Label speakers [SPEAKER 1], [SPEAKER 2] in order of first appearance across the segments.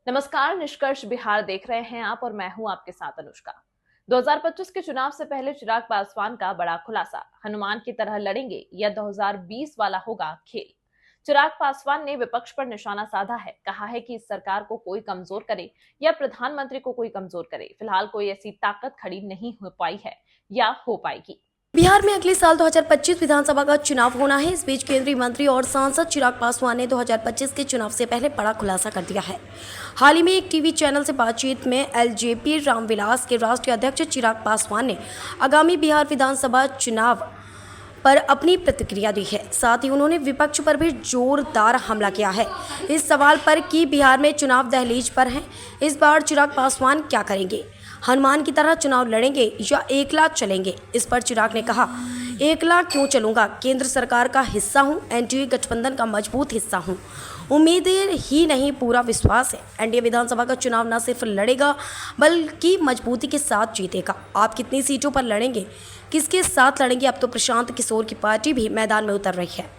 [SPEAKER 1] नमस्कार, निष्कर्ष बिहार देख रहे हैं आप और मैं हूं आपके साथ अनुष्का। 2025 के चुनाव से पहले चिराग पासवान का बड़ा खुलासा, हनुमान की तरह लड़ेंगे या 2020 वाला होगा खेल। चिराग पासवान ने विपक्ष पर निशाना साधा है, कहा है कि इस सरकार को कोई कमजोर करे या प्रधानमंत्री को कोई कमजोर करे, फिलहाल कोई ऐसी ताकत खड़ी नहीं हो पाई है या हो पाएगी।
[SPEAKER 2] बिहार में अगले साल 2025 विधानसभा का चुनाव होना है। इस बीच केंद्रीय मंत्री और सांसद चिराग पासवान ने 2025 के चुनाव से पहले बड़ा खुलासा कर दिया है। हाल ही में एक टीवी चैनल से बातचीत में एलजेपी रामविलास के राष्ट्रीय अध्यक्ष चिराग पासवान ने आगामी बिहार विधानसभा चुनाव पर अपनी प्रतिक्रिया दी है। साथ ही उन्होंने विपक्ष पर भी जोरदार हमला किया है इस सवाल पर कि बिहार में चुनाव दहलीज पर है, इस बार चिराग पासवान क्या करेंगे, हनुमान की तरह चुनाव लड़ेंगे या एकला चलेंगे। इस पर चिराग ने कहा, एकला क्यों चलूंगा, केंद्र सरकार का हिस्सा हूं, एनडीए गठबंधन का मजबूत हिस्सा हूं। उम्मीद ही नहीं, पूरा विश्वास है एनडीए विधानसभा का चुनाव न सिर्फ लड़ेगा बल्कि मजबूती के साथ जीतेगा। आप कितनी सीटों पर लड़ेंगे, किसके साथ लड़ेंगे, अब तो प्रशांत किशोर की पार्टी भी मैदान में उतर रही है।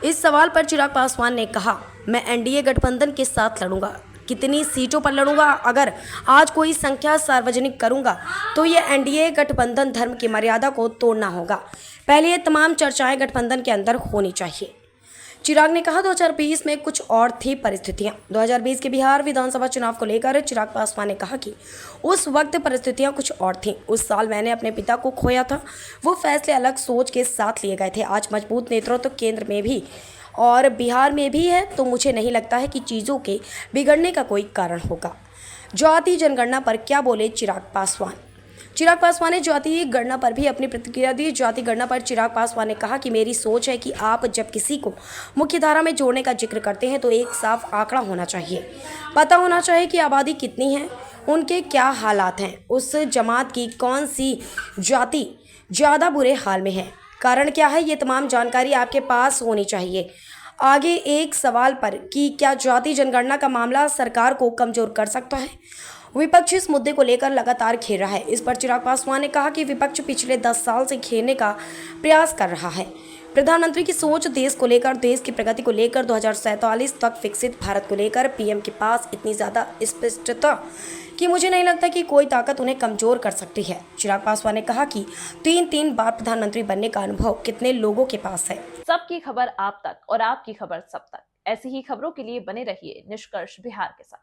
[SPEAKER 2] इस सवाल पर चिराग पासवान ने कहा, मैं एनडीए गठबंधन के साथ लड़ूंगा। कितनी सीटों पर लड़ूंगा, अगर आज कोई संख्या सार्वजनिक करूंगा तो ये एनडीए गठबंधन धर्म की मर्यादा को तोड़ना होगा। पहले ये तमाम चर्चाएं गठबंधन के अंदर होनी चाहिए। चिराग ने कहा, 2020 में कुछ और थी परिस्थितियां। 2020 के बिहार विधानसभा चुनाव को लेकर चिराग पासवान ने कहा कि उस वक्त परिस्थितियां कुछ और थीं। उस साल मैंने अपने पिता को खोया था, वो फैसले अलग सोच के साथ लिए गए थे। आज मजबूत नेतृत्व केंद्र में भी और बिहार में भी है, तो मुझे नहीं लगता है कि चीज़ों के बिगड़ने का कोई कारण होगा। जाति जनगणना पर क्या बोले चिराग पासवान। चिराग पासवान ने जाति गणना पर भी अपनी प्रतिक्रिया दी। जाति गणना पर चिराग पासवान ने कहा कि मेरी सोच है कि आप जब किसी को मुख्यधारा में जोड़ने का जिक्र करते हैं तो एक साफ आंकड़ा होना चाहिए, पता होना चाहिए कि आबादी कितनी है, उनके क्या हालात हैं, उस जमात की कौन सी जाति ज़्यादा बुरे हाल में है, कारण क्या है, ये तमाम जानकारी आपके पास होनी चाहिए। आगे एक सवाल पर कि क्या जाति जनगणना का मामला सरकार को कमजोर कर सकता है, विपक्ष इस मुद्दे को लेकर लगातार घेर रहा है। इस पर चिराग पासवान ने कहा कि विपक्ष पिछले 10 साल से घेरने का प्रयास कर रहा है। प्रधानमंत्री की सोच, देश को लेकर, देश की प्रगति को लेकर, 2047 तक विकसित भारत को लेकर पीएम के पास इतनी ज़्यादा स्पष्टता कि मुझे नहीं लगता कि कोई ताकत उन्हें कमज़ोर कर सकती है। चिराग पासवान ने कहा कि 3 बार प्रधानमंत्री बनने का अनुभव कितने लोगों के पास है।
[SPEAKER 1] सबकी खबर आप तक और आपकी खबर सब तक। ऐसी ही खबरों के लिए बने रहिए निष्कर्ष बिहार के साथ।